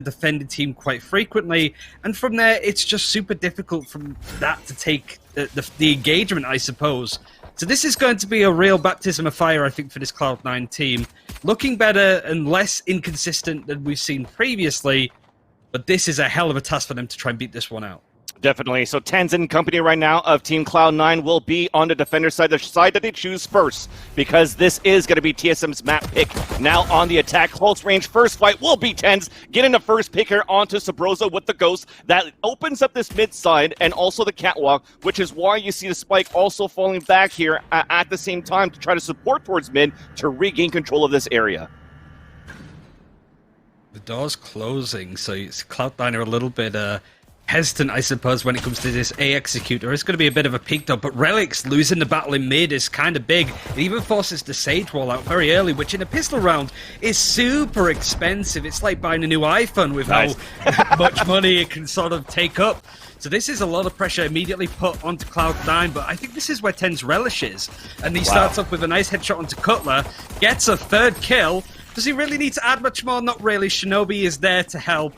defending team quite frequently, and from there it's just super difficult from that to take the engagement, I suppose. So this is going to be a real baptism of fire, I think, for this Cloud9 team. Looking better and less inconsistent than we've seen previously, but this is a hell of a task for them to try and beat this one out. Definitely. So Tens in company right now of Team Cloud9 will be on the defender side, the side that they choose first, because this is going to be TSM's map pick. Now on the attack, close range first fight will be Tens, getting the first pick here onto Sabrosa with the Ghost. That opens up this mid side and also the catwalk, which is why you see the Spike also falling back here at the same time to try to support towards mid to regain control of this area. The door's closing, so Cloud9 are a little bit hesitant, I suppose, when it comes to this A Executor. It's going to be a bit of a peak though, but Relic's losing the battle in mid is kind of big. It even forces the Sage Wall out very early, which in a pistol round is super expensive. It's like buying a new iPhone with how much money it can sort of take up. So this is a lot of pressure immediately put onto Cloud9, but I think this is where Tens relishes. And he starts off with a nice headshot onto Cutler, gets a third kill. Does he really need to add much more? Not really. Shinobi is there to help.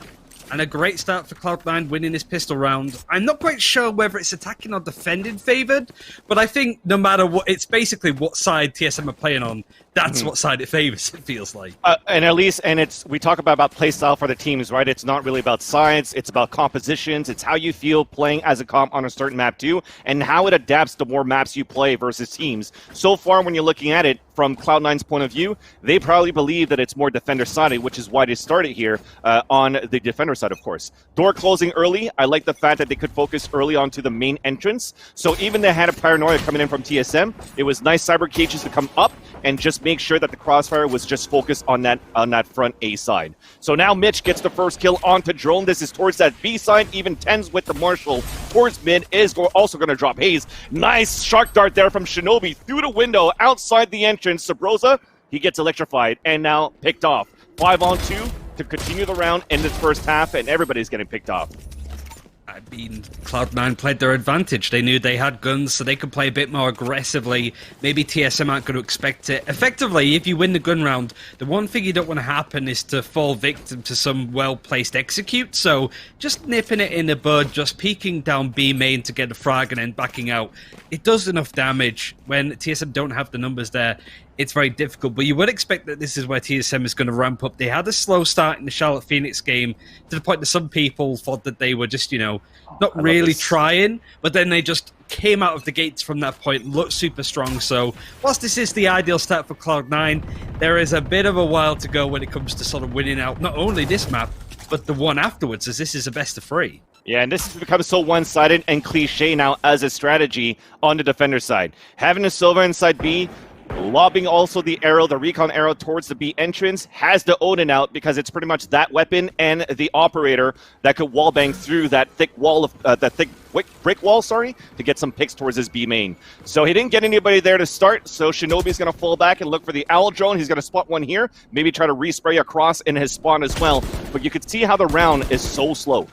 And a great start for Cloud9 winning this pistol round. I'm not quite sure whether it's attacking or defending favored, but I think no matter what, it's basically what side TSM are playing on. That's what side it favors, it feels like. And at least, we talk about play style for the teams, right? It's not really about sides, it's about compositions, it's how you feel playing as a comp on a certain map too, and how it adapts to more maps you play versus teams. So far, when you're looking at it from Cloud9's point of view, they probably believe that it's more defender-sided, which is why they started here on the defender side, of course. Door closing early. I like the fact that they could focus early onto the main entrance. So even they had a paranoia coming in from TSM, it was nice cyber cages to come up and just make sure that the crossfire was just focused on that front A side. So now Mitch gets the first kill onto Drone. This is towards that B side. Even Tens with the Marshall towards mid is also going to drop Haze. Nice shark dart there from Shinobi through the window outside the entrance. Sabrosa, he gets electrified and now picked off. 5-on-2 to continue the round in this first half, and everybody's getting picked off. I mean, Cloud9 played their advantage. They knew they had guns, so they could play a bit more aggressively. Maybe TSM aren't going to expect it. Effectively, if you win the gun round, the one thing you don't want to happen is to fall victim to some well-placed execute. So just nipping it in the bud, just peeking down B main to get a frag and then backing out. It does enough damage. When TSM don't have the numbers there, it's very difficult, but you would expect that this is where TSM is going to ramp up. They had a slow start in the Charlotte Phoenix game to the point that some people thought that they were just, not really trying, but then they just came out of the gates from that point, looked super strong. So whilst this is the ideal start for Cloud9, there is a bit of a while to go when it comes to sort of winning out not only this map, but the one afterwards, as this is a best of 3. Yeah, and this has become so one-sided and cliche now as a strategy on the defender side. Having a Silva inside B, lobbing also the arrow, the recon arrow towards the B entrance, has the Odin out because it's pretty much that weapon and the operator that could wallbang through that thick wall of brick wall, to get some picks towards his B main. So he didn't get anybody there to start, so Shinobi's going to fall back and look for the owl drone. He's going to spot one here, maybe try to respray across in his spawn as well. But you could see how the round is so slow.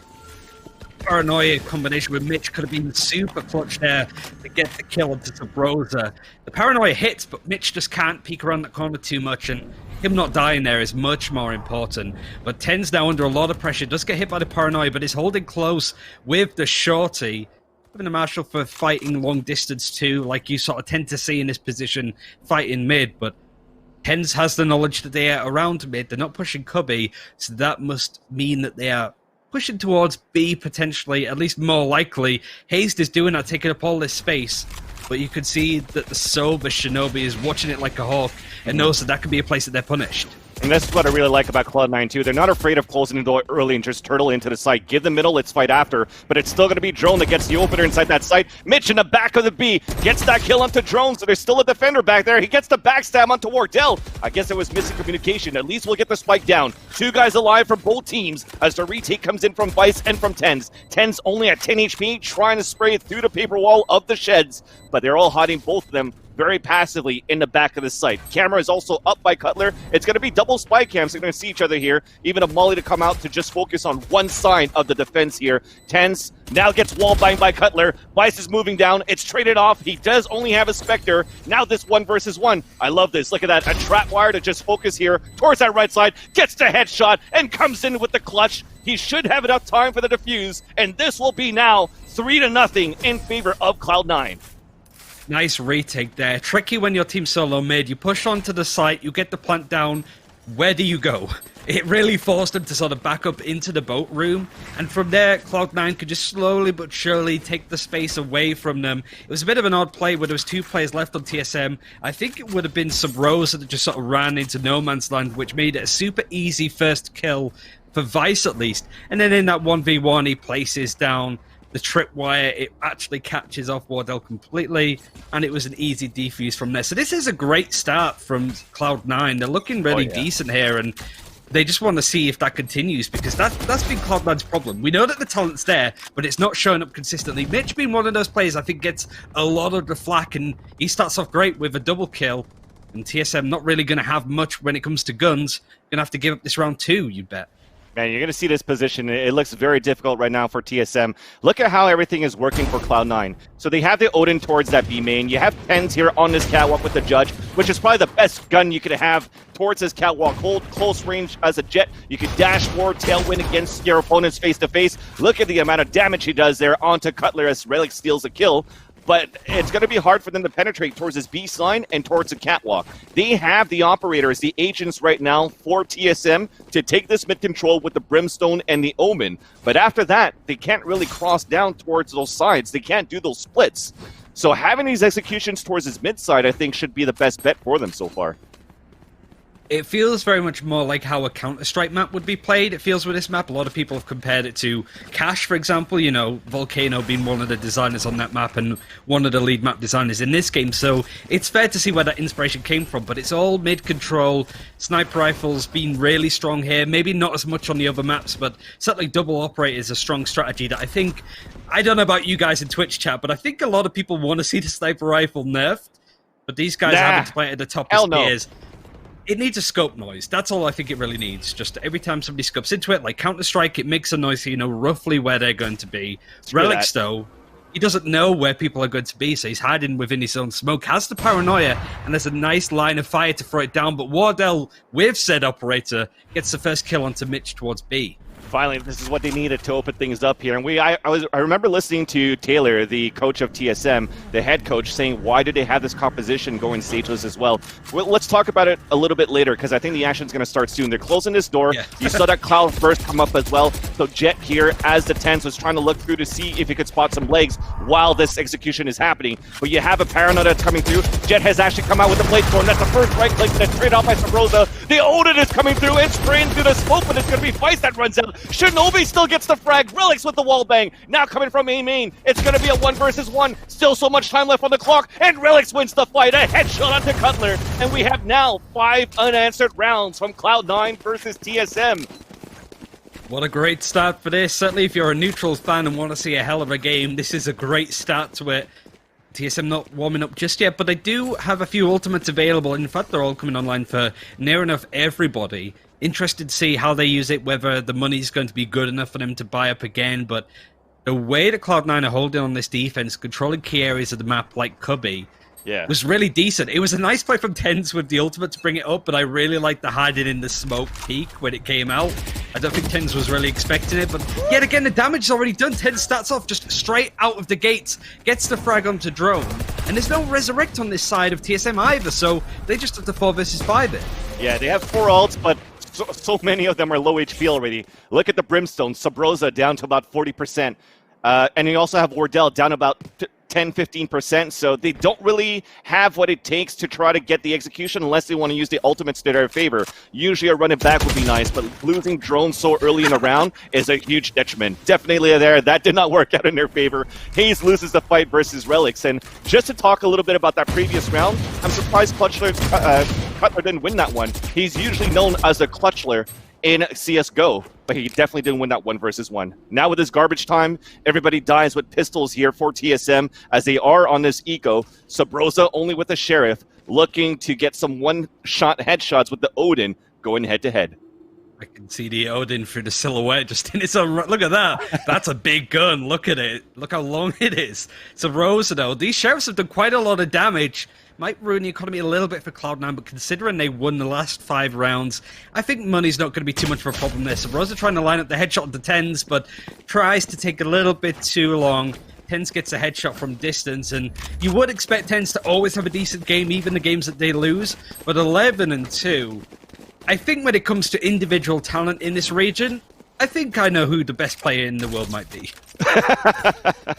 Paranoia combination with Mitch could have been super clutch there to get the kill onto Sabrosa. The Paranoia hits, but Mitch just can't peek around the corner too much, and him not dying there is much more important. But Ten's now under a lot of pressure, does get hit by the Paranoia, but is holding close with the Shorty. Having a Marshall for fighting long distance too, like you sort of tend to see in this position, fighting mid, but Tens has the knowledge that they are around mid, they're not pushing Cubby, so that must mean that they are pushing towards B potentially, at least more likely. Hazed is doing that, taking up all this space, but you could see that the sober Shinobi is watching it like a hawk and knows that that could be a place that they're punished. And that's what I really like about Cloud9 too. They're not afraid of closing the door early and just turtle into the site. Give the middle, let's fight after. But it's still going to be Drone that gets the opener inside that site. Mitch in the back of the B gets that kill onto Drone, so there's still a defender back there. He gets the backstab onto Wardell. I guess it was missing communication. At least we'll get the spike down. 2 guys alive from both teams as the retake comes in from Vice and from Tens. Tens only at 10 HP, trying to spray it through the paper wall of the sheds. But they're all hiding, both of them, very passively in the back of the site. Camera is also up by Cutler. It's going to be double spy cams. They're going to see each other here. Even a Molly to come out to just focus on one side of the defense here. Tens Now gets wall banged by Cutler. Weiss is moving down. It's traded off. He does only have a Spectre. Now this 1 versus 1. I love this. Look at that. A trap wire to just focus here towards that right side. Gets the headshot and comes in with the clutch. He should have enough time for the defuse. And this will be now 3-0 in favor of Cloud9. Nice retake there. Tricky when your team's solo mid. You push onto the site, you get the plant down. Where do you go? It really forced them to sort of back up into the boat room. And from there, Cloud9 could just slowly but surely take the space away from them. It was a bit of an odd play where there was 2 players left on TSM. I think it would have been Subrosa that just sort of ran into no man's land, which made it a super easy first kill for Vice at least. And then in that 1v1, he places down the tripwire. It actually catches off Wardell completely, and it was an easy defuse from there. So this is a great start from Cloud9. They're looking really decent here, and they just want to see if that continues, because that's been Cloud9's problem. We know that the talent's there, but it's not showing up consistently. Mitch being one of those players I think gets a lot of the flack, and he starts off great with a double kill, and TSM not really going to have much when it comes to guns. Going to have to give up this round 2, you bet. Man, you're going to see this position. It looks very difficult right now for TSM. Look at how everything is working for Cloud9. So they have the Odin towards that B main. You have Pens here on this catwalk with the Judge, which is probably the best gun you could have towards this catwalk. Hold close range as a Jet. You could dash forward, tailwind against your opponents face-to-face. Look at the amount of damage he does there onto Cutler as Relic steals a kill. But it's going to be hard for them to penetrate towards this B sign and towards the catwalk. They have the operators, the agents right now for TSM to take this mid control with the Brimstone and the Omen. But after that, they can't really cross down towards those sides. They can't do those splits. So having these executions towards this mid side, I think, should be the best bet for them so far. It feels very much more like how a Counter-Strike map would be played. It feels with this map. A lot of people have compared it to Cash, for example. You know, Volcano being one of the designers on that map and one of the lead map designers in this game. So it's fair to see where that inspiration came from. But it's all mid-control. Sniper rifles being really strong here. Maybe not as much on the other maps, but certainly double operate is a strong strategy that I think... I don't know about you guys in Twitch chat, but I think a lot of people want to see the sniper rifle nerfed. But these guys haven't to play it at the top of gears. It needs a scope noise. That's all I think it really needs. Just every time somebody scopes into it, like Counter-Strike, it makes a noise so you know roughly where they're going to be. Relics, though, he doesn't know where people are going to be, so he's hiding within his own smoke. Has the paranoia, and there's a nice line of fire to throw it down, but Wardell, with said operator, gets the first kill onto Mitch towards B. Finally, this is what they needed to open things up here. And I remember listening to Taylor, the coach of TSM, the head coach, saying, why do they have this composition going stageless as well? Well, let's talk about it a little bit later, because I think the action's going to start soon. They're closing this door. Yeah. You saw that Cloud first come up as well. So Jet here, as the Tens, was trying to look through to see if he could spot some legs while this execution is happening. But you have a Paranoid that's coming through. Jet has actually come out with the blade storm. That's the first right click that's trade off by Subrosa. The Odin is coming through. It's spraying through the smoke, but it's going to be Vice that runs out. Shinobi still gets the frag. Relics with the wall bang. Now coming from A main. It's going to be a 1 versus 1. Still so much time left on the clock. And Relics wins the fight. A headshot onto Cutler. And we have now 5 unanswered rounds from Cloud9 versus TSM. What a great start for this. Certainly if you're a neutral fan and want to see a hell of a game, this is a great start to it. TSM not warming up just yet, but they do have a few ultimates available. In fact, they're all coming online for near enough everybody. Interested to see how they use it, whether the money's going to be good enough for them to buy up again. But the way that Cloud9 are holding on this defense, controlling key areas of the map like Cubby, was really decent. It was a nice play from Tens with the ultimate to bring it up, but I really liked the hiding in the smoke peak when it came out. I don't think Tens was really expecting it, but yet again, the damage is already done. Tens starts off just straight out of the gates, gets the frag onto Drone, and there's no resurrect on this side of TSM either, so they just have to 4 versus 5 it. Yeah, they have 4 ults, but so many of them are low HP already. Look at the Brimstone. Subrosa down to about 40%. And you also have Wardell down about 10-15%, so they don't really have what it takes to try to get the execution unless they want to use the ultimates to their favor. Usually a run it back would be nice, but losing drones so early in the round is a huge detriment. Definitely there, that did not work out in their favor. Hayes loses the fight versus Relics, and just to talk a little bit about that previous round, I'm surprised Cutler didn't win that one. He's usually known as a Clutchler in CSGO, but he definitely didn't win that 1 versus 1. Now with this garbage time, everybody dies with pistols here for TSM as they are on this eco. Subrosa only with the Sheriff, looking to get some one-shot headshots with the Odin going head-to-head. I can see the Odin through the silhouette just in its own. Look at that. That's a big gun. Look at it. Look how long it is. So Rosa, though, these sheriffs have done quite a lot of damage. Might ruin the economy a little bit for Cloud9, but considering they won the last 5 rounds, I think money's not going to be too much of a problem there. So Rosa trying to line up the headshot of the Tens, but tries to take a little bit too long. Tens gets a headshot from distance, and you would expect Tens to always have a decent game, even the games that they lose. But 11-2, I think when it comes to individual talent in this region, I think I know who the best player in the world might be.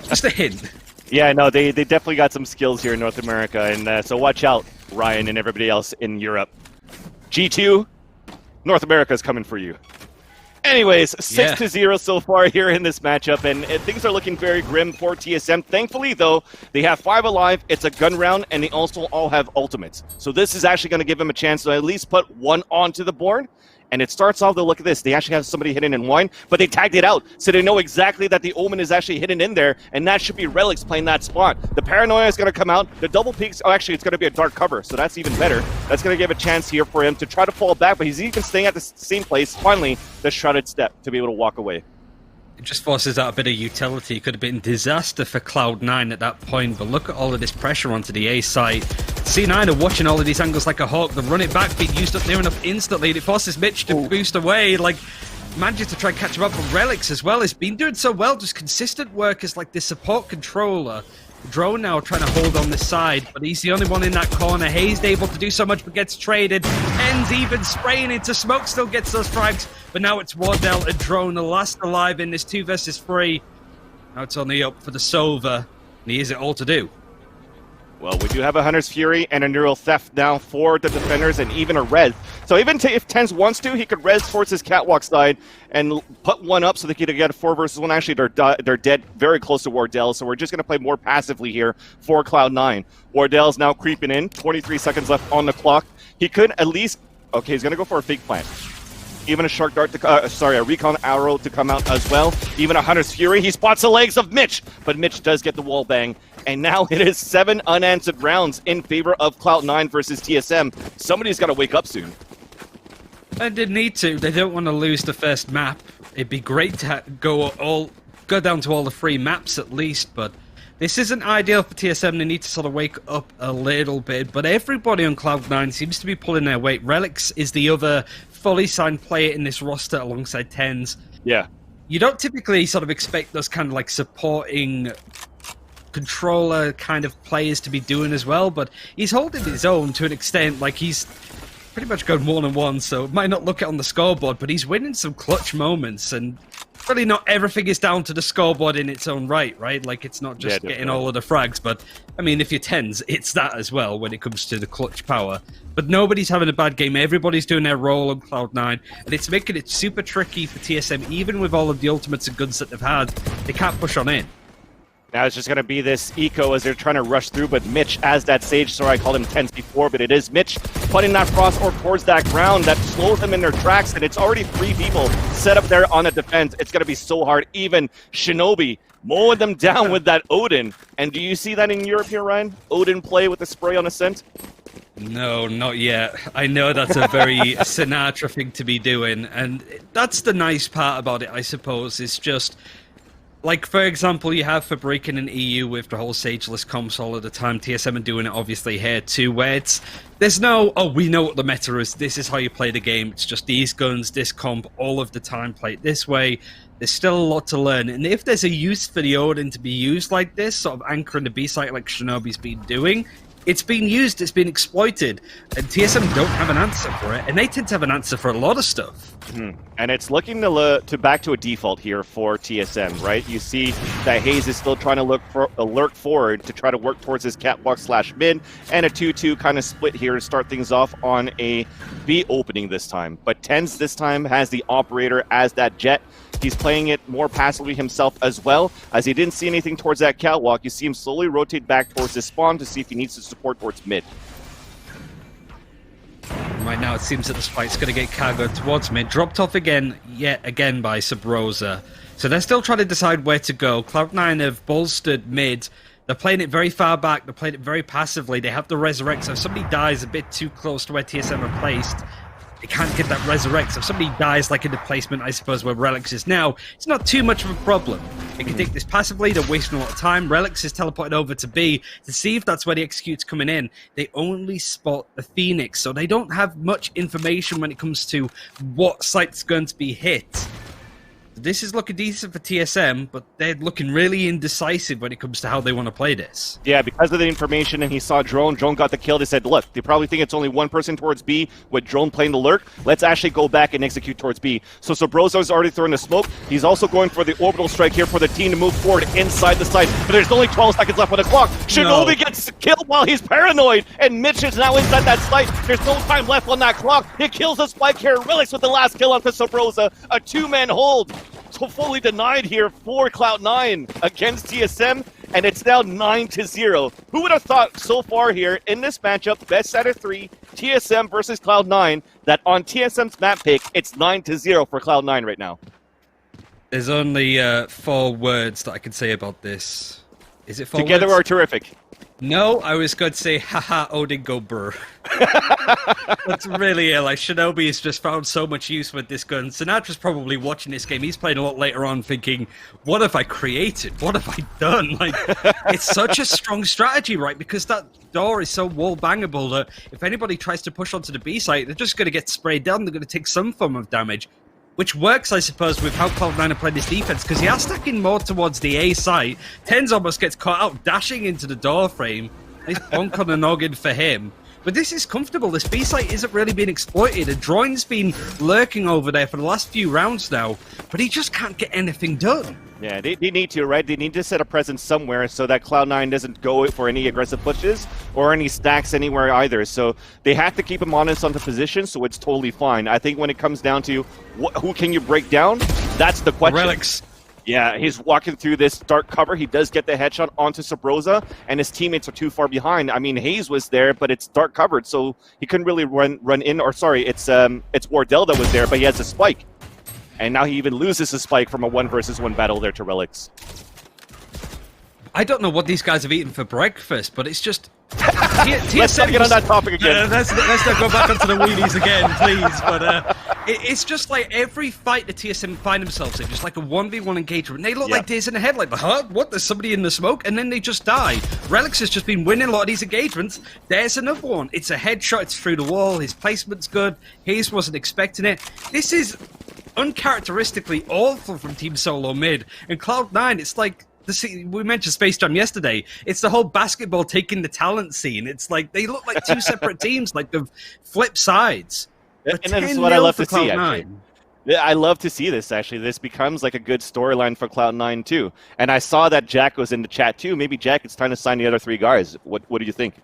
Just a hint. Yeah, no, they definitely got some skills here in North America, and so watch out, Ryan and everybody else in Europe. G2, North America is coming for you. Anyways, 6-0 so far here in this matchup, and things are looking very grim for TSM. Thankfully, though, they have 5 alive, it's a gun round, and they also all have ultimates. So this is actually going to give them a chance to at least put one onto the board. And it starts off, though, look at this. They actually have somebody hidden in Nguyen, but they tagged it out. So they know exactly that the Omen is actually hidden in there, and that should be Relics playing that spot. The Paranoia is going to come out. The double peaks, oh, actually, it's going to be a dark cover, so that's even better. That's going to give a chance here for him to try to fall back, but he's even staying at the same place. Finally, the shrouded step to be able to walk away. It just forces out a bit of utility. It could have been disaster for Cloud9 at that point, but look at all of this pressure onto the A site. C9 are watching all of these angles like a hawk. The run it back being used up near enough instantly, and it forces Mitch to boost away. Like, manages to try and catch him up. But Relics as well has been doing so well. Just consistent work as like the support controller. Drone now trying to hold on this side, but he's the only one in that corner. Hayes able to do so much, but gets traded. Ends even spraying into smoke, still gets those frags, but now it's Wardell and Drone, the last alive in this 2 versus 3. Now it's only up for the Sova, and he has it all to do. Well, we do have a Hunter's Fury and a Neural Theft now for the defenders, and even a res. So even if Tens wants to, he could res towards his catwalk side and put one up so they could get a 4 versus 1. Actually, they're dead very close to Wardell, so we're just going to play more passively here for Cloud9. Wardell's now creeping in, 23 seconds left on the clock. He could at least... Okay, he's going to go for a fake plant. Even a Shark Dart, a Recon Arrow to come out as well. Even a Hunter's Fury. He spots the legs of Mitch, but Mitch does get the wall bang. And now it is 7 unanswered rounds in favor of Cloud9 versus TSM. Somebody's got to wake up soon. They didn't need to. They don't want to lose the first map. It'd be great to go down to all the 3 maps at least, but this isn't ideal for TSM. They need to sort of wake up a little bit, but everybody on Cloud9 seems to be pulling their weight. Relics is the other fully signed player in this roster alongside Tens. Yeah. You don't typically sort of expect those kind of like supporting controller kind of players to be doing as well, but he's holding his own to an extent. Like, he's pretty much gone 1-1, so it might not look it on the scoreboard, but he's winning some clutch moments, and really not everything is down to the scoreboard in its own right? Like, it's not just getting all of the frags, but I mean, if you're Tens, it's that as well when it comes to the clutch power. But nobody's having a bad game. Everybody's doing their role on Cloud9, and it's making it super tricky for TSM, even with all of the ultimates and guns that they've had. They can't push on in. Now it's just going to be this eco as they're trying to rush through, but Mitch as that Sage, sorry I called him Tens before, but it is Mitch putting that Frost Orb towards that ground that slows them in their tracks, and it's already 3 people set up there on the defense. It's going to be so hard. Even Shinobi mowing them down with that Odin. And do you see that in Europe here, Ryan? Odin play with the spray on Ascent? No, not yet. I know that's a very Sinatra thing to be doing, and that's the nice part about it, I suppose. It's just... like, for example, you have Fabrican in EU with the whole Sageless comps all of the time. TSM are doing it, obviously, here too, where there's no, oh, we know what the meta is, this is how you play the game. It's just these guns, this comp, all of the time, play it this way. There's still a lot to learn. And if there's a use for the Odin to be used like this, sort of anchoring the B-site like Shinobi's been doing, it's been used, it's been exploited, and TSM don't have an answer for it, and they tend to have an answer for a lot of stuff. And it's looking to back to a default here for TSM, right? You see that Hayes is still trying to lurk forward to try to work towards his catwalk / mid, and a 2-2 kind of split here to start things off on a B opening this time. But Tens this time has the operator as that jet. He's playing it more passively himself as well, as he didn't see anything towards that catwalk. You see him slowly rotate back towards his spawn to see if he needs to support towards mid. Right now, it seems that the spike's going to get cargoed towards mid. Dropped off again, yet again by Subrosa. So they're still trying to decide where to go. Cloud9 have bolstered mid. They're playing it very far back. They're playing it very passively. They have the resurrect, so if somebody dies a bit too close to where TSM are placed, they can't get that resurrect. So if somebody dies like in the placement, I suppose, where Relics is now, it's not too much of a problem. They can take this passively, they're wasting a lot of time. Relics is teleported over to B to see if that's where the execute's coming in. They only spot the Phoenix, so they don't have much information when it comes to what site's going to be hit. This is looking decent for TSM, but they're looking really indecisive when it comes to how they want to play this. Yeah, because of the information, and he saw Drone. Drone got the kill. They said, look, they probably think it's only one person towards B with Drone playing the lurk. Let's actually go back and execute towards B. So Sobroza's already throwing the smoke. He's also going for the orbital strike here for the team to move forward inside the site. But there's only 12 seconds left on the clock. Shinobi gets killed while he's paranoid, and Mitch is now inside that site. There's no time left on that clock. He kills the spike here. Relics with the last kill onto Sobroza. A two-man hold. So fully denied here for Cloud9 against TSM, and it's now 9-0. Who would have thought so far here in this matchup, best out of 3, TSM versus Cloud9, that on TSM's map pick, it's 9-0 for Cloud9 right now? There's only 4 words that I can say about this. Is it 4 Together words? are terrific. No, I was going to say, haha, Odin go brr. That's really it. Like, Shinobi has just found so much use with this gun. Sinatra's probably watching this game. He's playing a lot later on thinking, what have I created? What have I done? Like, it's such a strong strategy, right? Because that door is so wall bangable that if anybody tries to push onto the B site, they're just going to get sprayed down. They're going to take some form of damage. Which works, I suppose, with how Cloud9 are playing this defense, because he are stacking more towards the A site. Tens almost gets caught out, dashing into the door frame. Nice bonk on the noggin for him. But this is comfortable. This B site isn't really being exploited. A drone's been lurking over there for the last few rounds now, but he just can't get anything done. Yeah, they need to, right? They need to set a presence somewhere so that Cloud9 doesn't go for any aggressive pushes or any stacks anywhere either. So they have to keep him honest on the position, so it's totally fine. I think when it comes down to who can you break down, that's the question. Relics. Yeah, he's walking through this dark cover. He does get the headshot onto Sobroza, and his teammates are too far behind. I mean, Hayes was there, but it's dark covered, so he couldn't really run in. Or sorry, it's Wardell that was there, but he has a spike. And now he even loses a spike from a 1-versus-1 battle there to Relics. I don't know what these guys have eaten for breakfast, but it's just... Let's not get on that topic again. Let's not go back onto the weenies again, please. But it's just like every fight the TSM find themselves in, just like a 1v1 engagement. They look like days in the head, like, huh? What? There's somebody in the smoke? And then they just die. Relics has just been winning a lot of these engagements. There's another one. It's a headshot. It's through the wall. His placement's good. Hayes wasn't expecting it. This is uncharacteristically awful from Team SoloMid. And Cloud9, it's like... we mentioned Space Jam yesterday. It's the whole basketball taking the talent scene. It's like they look like two separate teams, like they've flipped sides. And this is what I love to see, actually. I love to see this, actually. This becomes like a good storyline for Cloud9, too. And I saw that Jack was in the chat, too. Maybe Jack is trying to sign the other 3 guys. What do you think?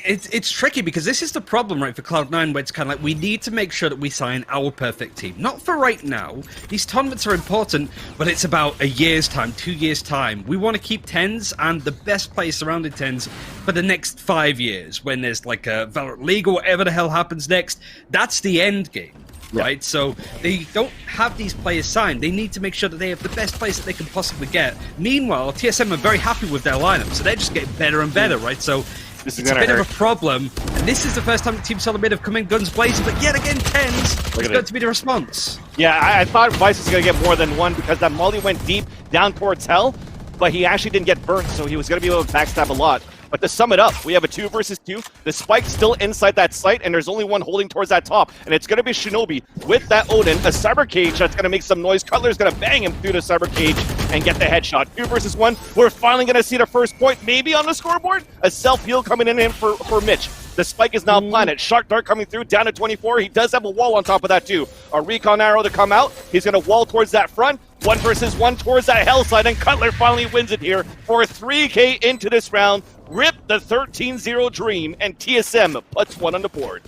It's tricky because this is the problem, right, for Cloud9, where it's kind of like we need to make sure that we sign our perfect team. Not for right now. These tournaments are important, but it's about a year's time, 2 years' time. We want to keep Tens and the best players surrounding Tens for the next 5 years when there's like a Valorant League or whatever the hell happens next. That's the end game. Right, so they don't have these players signed. They need to make sure that they have the best players that they can possibly get. Meanwhile, TSM are very happy with their lineup, so they're just getting better and better, right? So it's a bit of a problem. And this is the first time that Team SoloMid have come in guns blazing, but yet again, Tens is going to be the response. Yeah, I thought Vice was going to get more than one because that molly went deep down towards Hell, but he actually didn't get burnt, so he was going to be able to backstab a lot. But to sum it up, we have a 2-versus-2. The spike's still inside that site, and there's only one holding towards that top. And it's going to be Shinobi with that Odin, a cyber cage that's going to make some noise. Cutler's going to bang him through the cyber cage and get the headshot. 2-versus-1. We're finally going to see the first point, maybe on the scoreboard. A self-heal coming in for Mitch. The spike is now planted. Shark Dart coming through, down to 24. He does have a wall on top of that, too. A recon arrow to come out. He's going to wall towards that front. 1-versus-1 towards that hell side, and Cutler finally wins it here for 3K into this round. Rip the 13-0 dream, and TSM puts one on the board.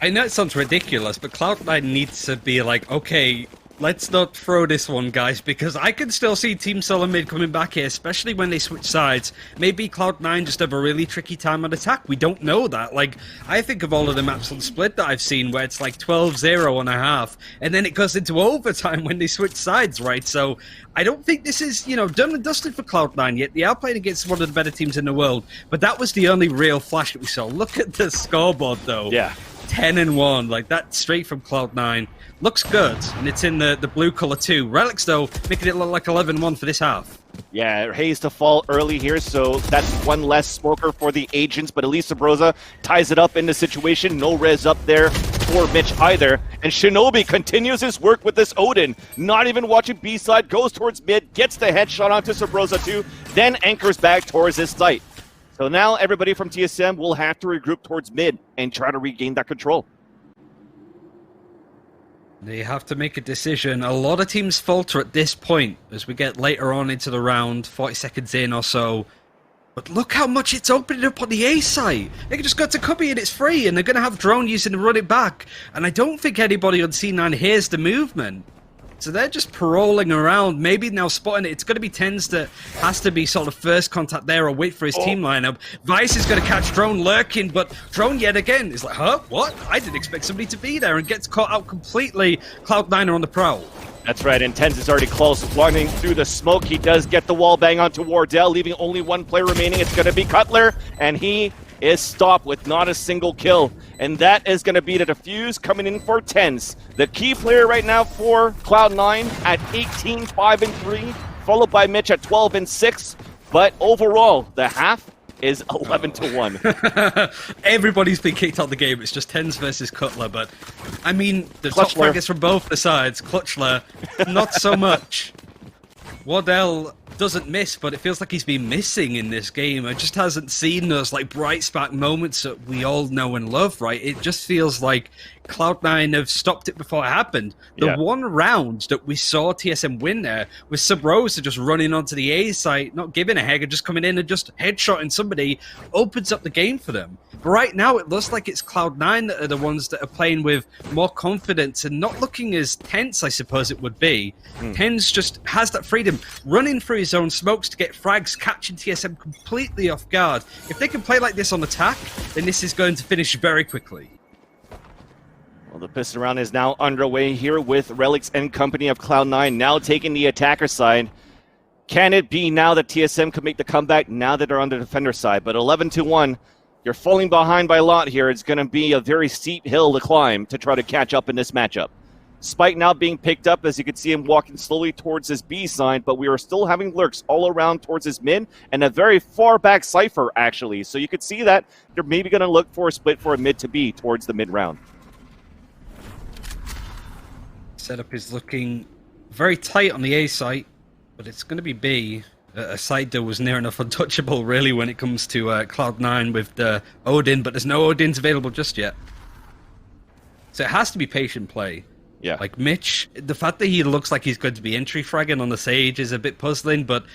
I know it sounds ridiculous, but Cloud9 needs to be like, okay, let's not throw this one, guys, because I can still see Team SoloMid coming back here, especially when they switch sides. Maybe Cloud9 just have a really tricky time on attack. We don't know that. Like, I think of all of the maps on Split that I've seen where it's like 12-0 and a half, and then it goes into overtime when they switch sides, right? So I don't think this is, you know, done and dusted for Cloud9 yet. They are playing against one of the better teams in the world, but that was the only real flash that we saw. Look at the scoreboard, though. Yeah. 10-1, like that straight from Cloud9. Looks good, and it's in the blue color too. Relics, though, making it look like 11-1 for this half. Yeah, Hayes to fall early here, so that's one less smoker for the agents, but at least Sabrosa ties it up in the situation. No res up there for Mitch either. And Shinobi continues his work with this Odin. Not even watching B-side, goes towards mid, gets the headshot onto Sabrosa too, then anchors back towards his site. So now everybody from TSM will have to regroup towards mid and try to regain that control. They have to make a decision. A lot of teams falter at this point as we get later on into the round, 40 seconds in or so. But look how much it's opening up on the A site. They can just go to Cubby and it's free, and they're going to have drone using to run it back. And I don't think anybody on C9 hears the movement. So they're just paroling around, maybe now spotting it. It's going to be Tens that has to be sort of first contact there or wait for his team lineup. Vice is going to catch Drone lurking, but Drone yet again is like, huh? What? I didn't expect somebody to be there, and gets caught out completely. Cloud9 are on the prowl. That's right, and Tens is already close. Running through the smoke, he does get the wall bang onto Wardell, leaving only one player remaining. It's going to be Cutler, and he is stopped with not a single kill. And that is going to be the defuse coming in for Tens. The key player right now for Cloud9 at 18-5-3, followed by Mitch at 12-6. But overall, the half is 11-1. Everybody's been kicked out of the game. It's just Tens versus Cutler, but I mean, the top Clutchler. fraggers from both the sides. Clutchler, not so much. Wardell doesn't miss, but it feels like he's been missing in this game. It just hasn't seen those like bright spark moments that we all know and love, right? It just feels like Cloud9 have stopped it before it happened. The one round that we saw TSM win there was Sabrosa just running onto the A site, not giving a heck, and just coming in and just headshotting somebody, opens up the game for them. But right now, it looks like it's Cloud9 that are the ones that are playing with more confidence and not looking as tense, I suppose it would be. Tens just has that freedom, running through his own smokes to get frags, catching TSM completely off guard. If they can play like this on attack, then this is going to finish very quickly. Well, the piston round is now underway here with Relics and company of Cloud9 now taking the attacker side. Can it be now that TSM can make the comeback now that they're on the defender side? But 11-1, you're falling behind by a lot here. It's going to be a very steep hill to climb to try to catch up in this matchup. Spike now being picked up, as you can see him walking slowly towards his B side, but we are still having lurks all around towards his mid and a very far back Cypher, actually. So you could see that they're maybe going to look for a split for a mid to B towards the mid round. Setup is looking very tight on the A site, but it's going to be B. A side that was near enough untouchable, really, when it comes to Cloud9 with the Odin, but there's no Odins available just yet. So it has to be patient play. Yeah. Like Mitch, the fact that he looks like he's going to be entry fragging on the Sage is a bit puzzling, but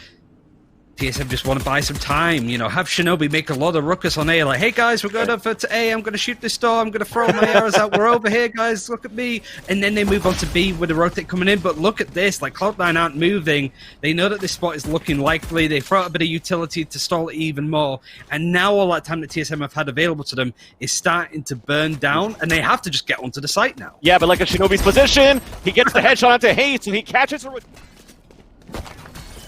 TSM just want to buy some time, you know, have Shinobi make a lot of ruckus on A, like, hey guys, we're going over to A, I'm going to shoot this door, I'm going to throw my arrows out, we're over here guys, look at me, and then they move on to B with the rotate coming in, but look at this, like Cloud9 aren't moving, they know that this spot is looking likely, they throw out a bit of utility to stall it even more, and now all that time that TSM have had available to them is starting to burn down, and they have to just get onto the site now. Yeah, but like a Shinobi's position, he gets the headshot onto Hayes, and he catches her with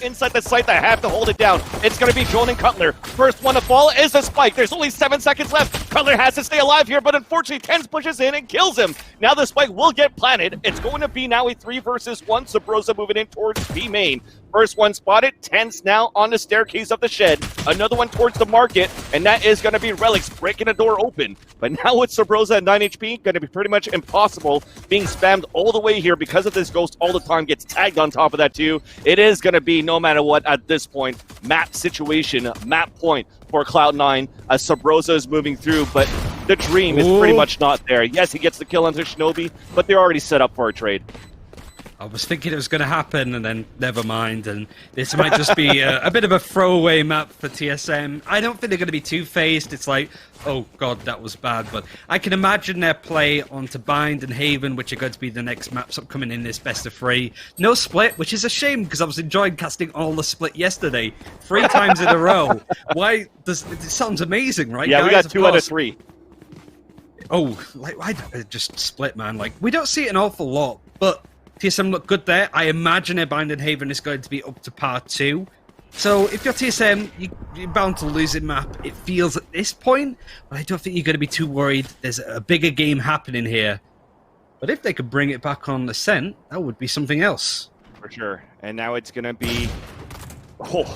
inside the site that have to hold it down. It's going to be Drone and Cutler. First one to fall is a Spike. There's only 7 seconds left. Cutler has to stay alive here, but unfortunately Tens pushes in and kills him. Now the Spike will get planted. It's going to be now a 3 versus 1. Sabrosa moving in towards B main. First one spotted. Tens now on the staircase of the shed. Another one towards the market, and that is going to be Relics breaking the door open. But now with Sabrosa at 9 HP, going to be pretty much impossible. Being spammed all the way here because of this Ghost all the time. Gets tagged on top of that too. It is going to be, no matter what at this point, map situation, map point for Cloud9 as Sabrosa is moving through, but the dream is pretty much not there. Yes, he gets the kill onto Shinobi, but they're already set up for a trade. I was thinking it was going to happen, and then never mind, and this might just be a bit of a throwaway map for TSM. I don't think they're going to be two-faced. It's like, oh god, that was bad, but I can imagine their play onto Bind and Haven, which are going to be the next maps upcoming in this best of 3. No split, which is a shame, because I was enjoying casting all the split yesterday, 3 times in a row. Why does it sounds amazing, right? Yeah, guys? we got 2 out of 3. Oh, like, why just split, man? Like, we don't see it an awful lot, but TSM look good there. I imagine their Bind and Haven is going to be up to par 2. So if you're TSM, you're bound to lose in map, it feels at this point, but I don't think you're going to be too worried. There's a bigger game happening here. But if they could bring it back on Ascent, that would be something else. For sure. And now it's going to be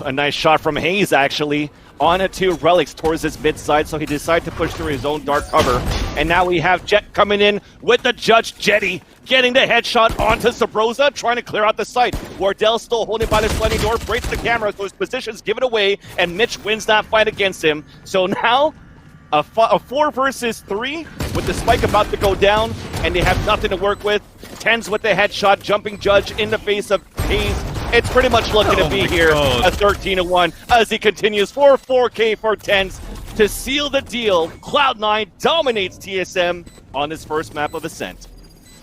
a nice shot from Hayes, actually, on it to Relics towards his mid side, so he decided to push through his own dark cover. And now we have Jet coming in with the Judge Jetty, getting the headshot onto Sabrosa, trying to clear out the site. Wardell still holding by the sliding door, breaks the camera, so his position's given away, and Mitch wins that fight against him. So now, a 4 versus 3, with the spike about to go down, and they have nothing to work with. Tens with the headshot, jumping Judge in the face of Hayes. It's pretty much looking to be here a 13-1 as he continues for 4K for Tens to seal the deal. Cloud9 dominates TSM on this first map of Ascent.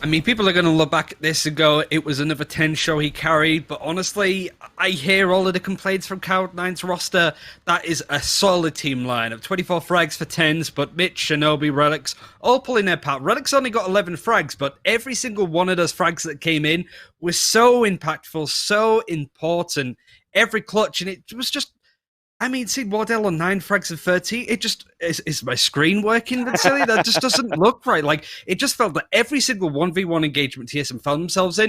I mean, people are going to look back at this and go, it was another 10 show he carried, but honestly, I hear all of the complaints from Cloud9's roster. That is a solid team lineup. 24 frags for 10s, but Mitch, Shinobi, Relics, all pulling their part. Relics only got 11 frags, but every single one of those frags that came in was so impactful, so important. Every clutch, and it was just... I mean, see Wardell on 9 frags and 30, it just, is my screen working, Vansilli? That just doesn't look right. Like, it just felt that every single 1v1 engagement TSM found themselves in